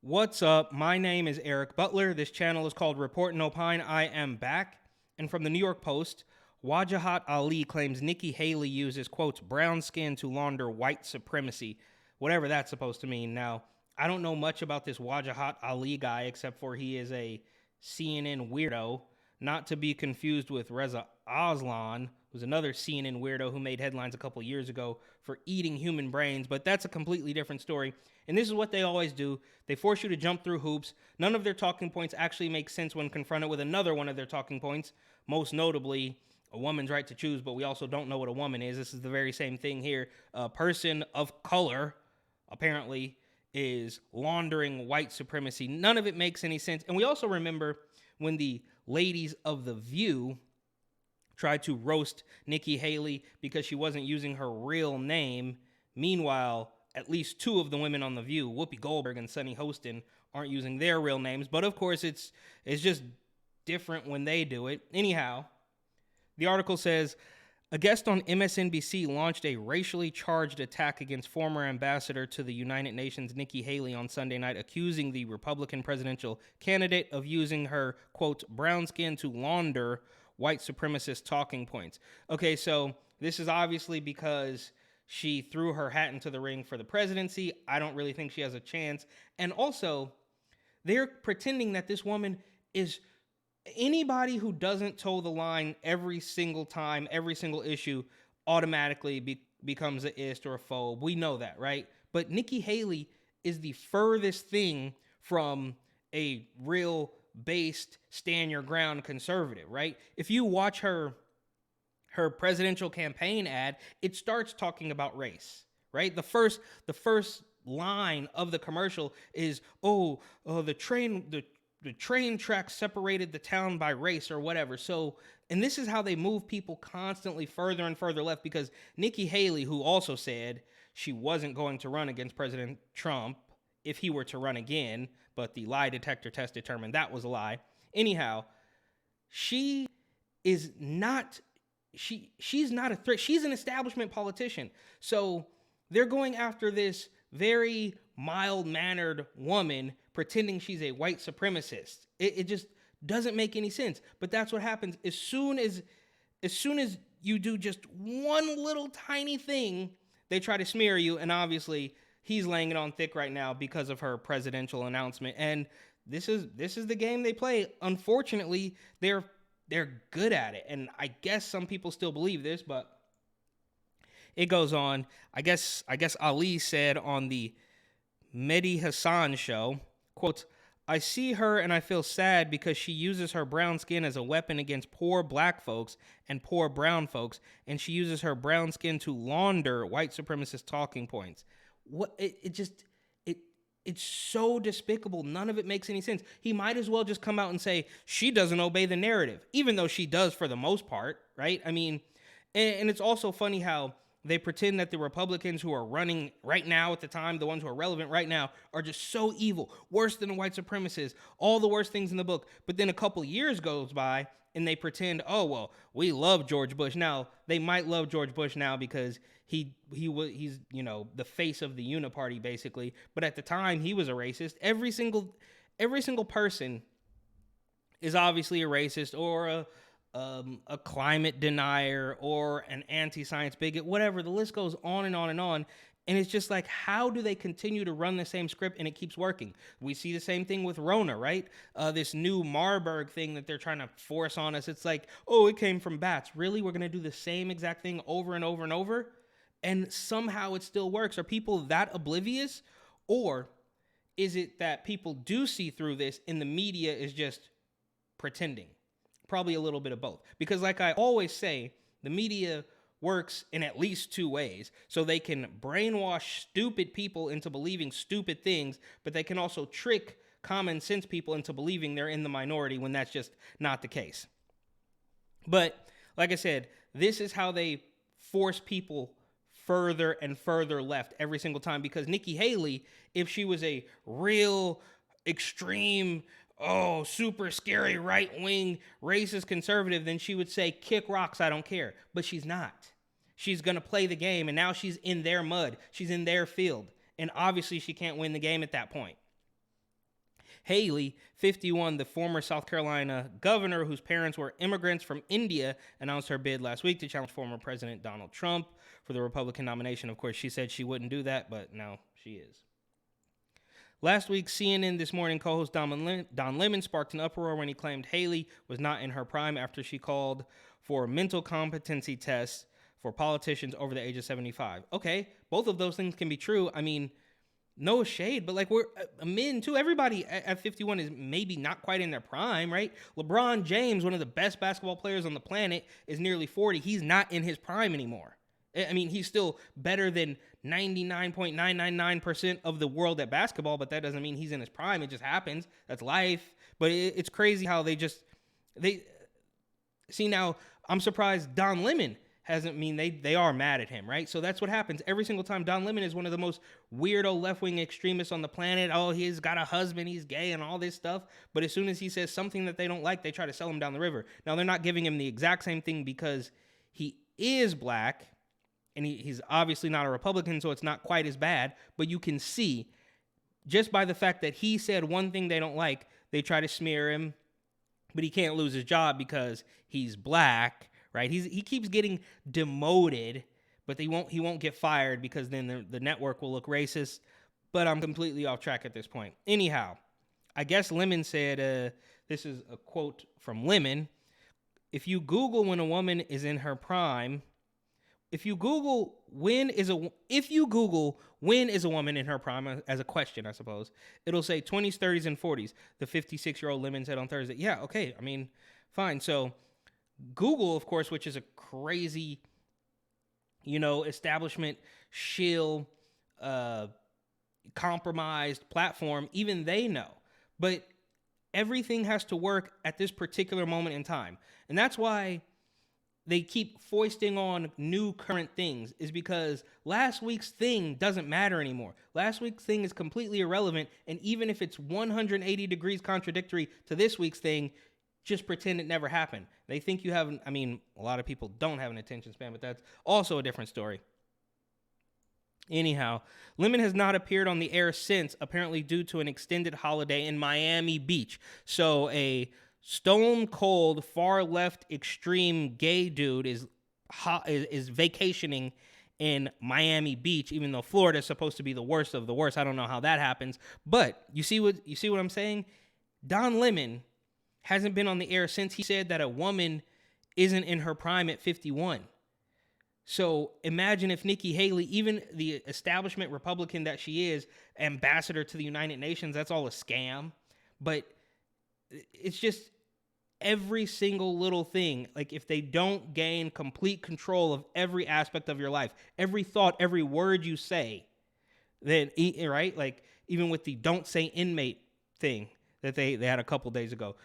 What's up? My name is Eric Butler. This channel is called Report and Opine. I am back. And from the New York Post, Wajahat Ali claims Nikki Haley uses, quotes, brown skin to launder white supremacy, whatever that's supposed to mean. Now, I don't know much about this Wajahat Ali guy except for he is a CNN weirdo, not to be confused with Reza Aslan, who's another CNN weirdo who made headlines a couple years ago for eating human brains, but that's a completely different story. And this is what they always do. They force you to jump through hoops. None of their talking points actually make sense when confronted with another one of their talking points, most notably a woman's right to choose, but we also don't know what a woman is. This is the very same thing here. A person of color, apparently, is laundering white supremacy. None of it makes any sense. And we also remember when the ladies of The View tried to roast Nikki Haley because she wasn't using her real name. Meanwhile, at least two of the women on The View, Whoopi Goldberg and Sunny Hostin, aren't using their real names. But of course, it's just different when they do it. Anyhow, the article says, a guest on MSNBC launched a racially charged attack against former ambassador to the United Nations, Nikki Haley, on Sunday night, accusing the Republican presidential candidate of using her, quote, brown skin to launder white supremacist talking points. Okay, so this is obviously because she threw her hat into the ring for the presidency. I don't really think she has a chance. And also, they're pretending that this woman is anybody who doesn't toe the line every single time, every single issue, automatically becomes a ist or a phobe. We know that, right? But Nikki Haley is the furthest thing from a real based stand your ground conservative, right? If you watch her presidential campaign ad, it starts talking about race, right? The first line of the commercial is, the train track separated the town by race or whatever. So, and this is how they move people constantly further and further left, because Nikki Haley, who also said she wasn't going to run against President Trump if he were to run again, but the lie detector test determined that was a lie. Anyhow, she is not, she's not a threat. She's an establishment politician. So they're going after this very mild-mannered woman pretending she's a white supremacist. It just doesn't make any sense. But that's what happens as soon as you do just one little tiny thing, they try to smear you. And obviously, he's laying it on thick right now because of her presidential announcement. And this is the game they play. Unfortunately, they're good at it. And I guess some people still believe this, but it goes on. I guess Ali said on the Mehdi Hassan show, quote, I see her and I feel sad because she uses her brown skin as a weapon against poor black folks and poor brown folks, and she uses her brown skin to launder white supremacist talking points. It's so despicable. None of it makes any sense. He might as well just come out and say she doesn't obey the narrative, even though she does for the most part, right? I mean, and it's also funny how they pretend that the Republicans who are running right now at the time, the ones who are relevant right now, are just so evil, worse than the white supremacists, all the worst things in the book. But then a couple years goes by and they pretend, oh, well, we love George Bush. Now, they might love George Bush now because he's the face of the uniparty, basically. But at the time, he was a racist. Every single person is obviously a racist or a climate denier or an anti-science bigot, whatever. The list goes on and on and on. And it's just like, how do they continue to run the same script and it keeps working? We see the same thing with Rona, right? This new Marburg thing that they're trying to force on us. It's like, oh, it came from bats. Really? We're going to do the same exact thing over and over and over? And somehow it still works. Are people that oblivious? Or is it that people do see through this and the media is just pretending? Probably a little bit of both. Because like I always say, the media works in at least two ways. So they can brainwash stupid people into believing stupid things, but they can also trick common sense people into believing they're in the minority when that's just not the case. But like I said, this is how they force people further and further left every single time, because Nikki Haley, if she was a real extreme, super scary right-wing racist conservative, then she would say, kick rocks, I don't care. But she's not. She's going to play the game, and now she's in their mud. She's in their field. And obviously she can't win the game at that point. Haley, 51, the former South Carolina governor whose parents were immigrants from India, announced her bid last week to challenge former President Donald Trump for the Republican nomination. Of course, she said she wouldn't do that, but now she is. Last week, CNN This Morning co-host Don Lemon sparked an uproar when he claimed Haley was not in her prime after she called for mental competency tests for politicians over the age of 75. Okay, both of those things can be true. I mean, no shade, but like we're men too. Everybody at 51 is maybe not quite in their prime, right? LeBron James, one of the best basketball players on the planet, is nearly 40. He's not in his prime anymore. I mean, he's still better than 99.999% of the world at basketball, but that doesn't mean he's in his prime. It just happens. That's life. But it's crazy how they see now. I'm surprised Don Lemon hasn't. They are mad at him, right? So that's what happens every single time. Don Lemon is one of the most weirdo left-wing extremists on the planet. Oh, he's got a husband, he's gay, and all this stuff. But as soon as he says something that they don't like, they try to sell him down the river. Now they're not giving him the exact same thing because he is black. And he's obviously not a Republican, so it's not quite as bad. But you can see, just by the fact that he said one thing they don't like, they try to smear him. But he can't lose his job because he's black, right? He keeps getting demoted, but he won't get fired because then the network will look racist. But I'm completely off track at this point. Anyhow, I guess Lemon said, this is a quote from Lemon, if you Google when a woman is in her prime... If you Google when is a woman in her prime as a question, I suppose, it'll say 20s, 30s, and 40s. The 56-year-old Lemon said on Thursday. Yeah, okay. I mean, fine. So Google, of course, which is a crazy, establishment shill, compromised platform, even they know. But everything has to work at this particular moment in time. And that's why they keep foisting on new current things, is because last week's thing doesn't matter anymore. Last week's thing is completely irrelevant, and even if it's 180 degrees contradictory to this week's thing, just pretend it never happened. They think you have, a lot of people don't have an attention span, but that's also a different story. Anyhow, Lemon has not appeared on the air since, apparently due to an extended holiday in Miami Beach. So a stone cold, far left, extreme gay dude is vacationing in Miami Beach, even though Florida is supposed to be the worst of the worst. I don't know how that happens, but you see what I'm saying? Don Lemon hasn't been on the air since he said that a woman isn't in her prime at 51. So imagine if Nikki Haley, even the establishment Republican that she is, ambassador to the United Nations, that's all a scam. But it's just every single little thing. Like if they don't gain complete control of every aspect of your life, every thought, every word you say, then, right? Like even with the don't say inmate thing that they had a couple days ago,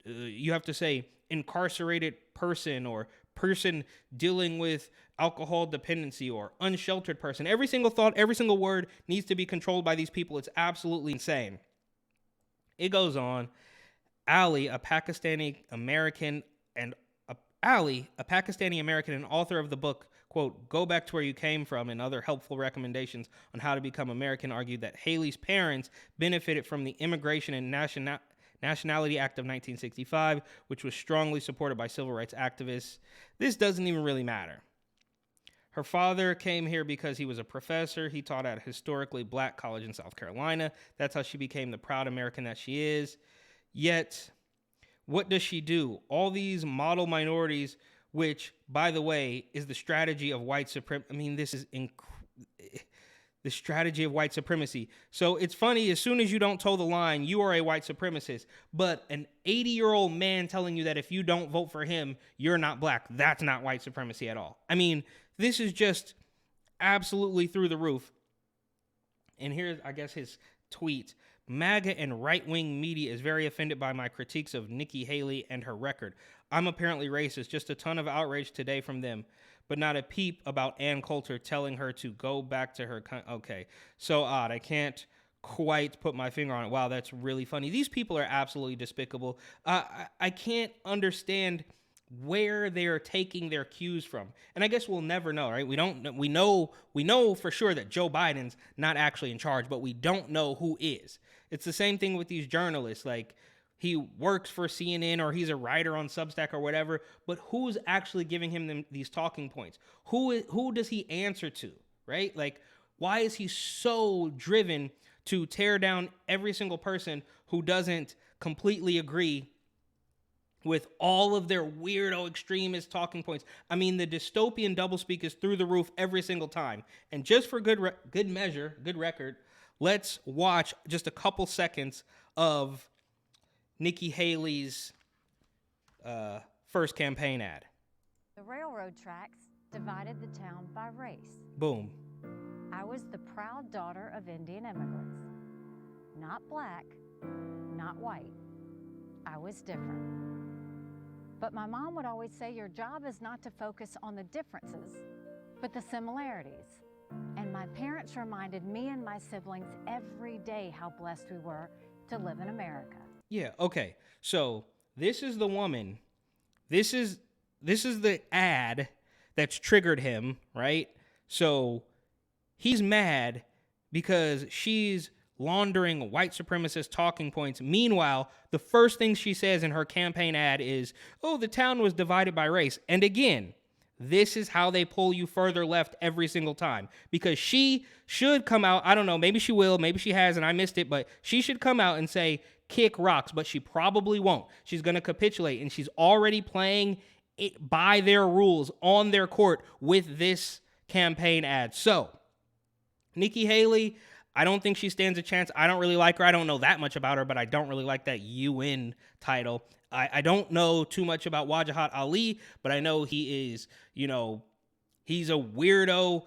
you have to say incarcerated person or person dealing with alcohol dependency or unsheltered person. Every single thought, every single word needs to be controlled by these people. It's absolutely insane. It goes on. Ali, a Pakistani American and author of the book, quote, Go Back to Where You Came From, and other helpful recommendations on how to become American, argued that Haley's parents benefited from the Immigration and Nationality Act of 1965, which was strongly supported by civil rights activists. This doesn't even really matter. Her father came here because he was a professor. He taught at a historically black college in South Carolina. That's how she became the proud American that she is. Yet, what does she do? All these model minorities, which, by the way, is the strategy of white supremacy. This is the strategy of white supremacy. So it's funny, as soon as you don't toe the line, you are a white supremacist. But an 80-year-old man telling you that if you don't vote for him, you're not black, that's not white supremacy at all. This is just absolutely through the roof. And here's, I guess, his tweet. MAGA and right-wing media is very offended by my critiques of Nikki Haley and her record. I'm apparently racist. Just a ton of outrage today from them, but not a peep about Ann Coulter telling her to go back to her. Okay, so odd. I can't quite put my finger on it. Wow, that's really funny. These people are absolutely despicable. I can't understand where they're taking their cues from. And I guess we'll never know, right? We know for sure that Joe Biden's not actually in charge, but we don't know who is. It's the same thing with these journalists. Like, he works for CNN or he's a writer on Substack or whatever, but who's actually giving him these talking points? Who does he answer to, right? Like, why is he so driven to tear down every single person who doesn't completely agree with all of their weirdo extremist talking points? I mean, the dystopian doublespeak is through the roof every single time. And just for good measure, good record, let's watch just a couple seconds of Nikki Haley's first campaign ad. The railroad tracks divided the town by race. Boom. I was the proud daughter of Indian immigrants. Not black, not white. I was different. But my mom would always say, your job is not to focus on the differences, but the similarities. And my parents reminded me and my siblings every day how blessed we were to live in America. Yeah, okay. So this is the woman. This is the ad that's triggered him, right? So he's mad because she's laundering white supremacist talking points. Meanwhile, the first thing she says in her campaign ad is, oh, the town was divided by race. And again, this is how they pull you further left every single time, because she should come out. I don't know. Maybe she will. Maybe she has and I missed it. But she should come out and say, kick rocks. But she probably won't. She's going to capitulate. And she's already playing it by their rules on their court with this campaign ad. So Nikki Haley, I don't think she stands a chance. I don't really like her. I don't know that much about her, but I don't really like that UN title. I don't know too much about Wajahat Ali, but I know he is, he's a weirdo,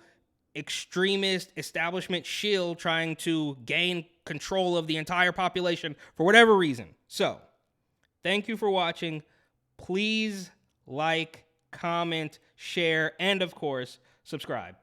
extremist, establishment shill trying to gain control of the entire population for whatever reason. So, thank you for watching. Please like, comment, share, and of course, subscribe.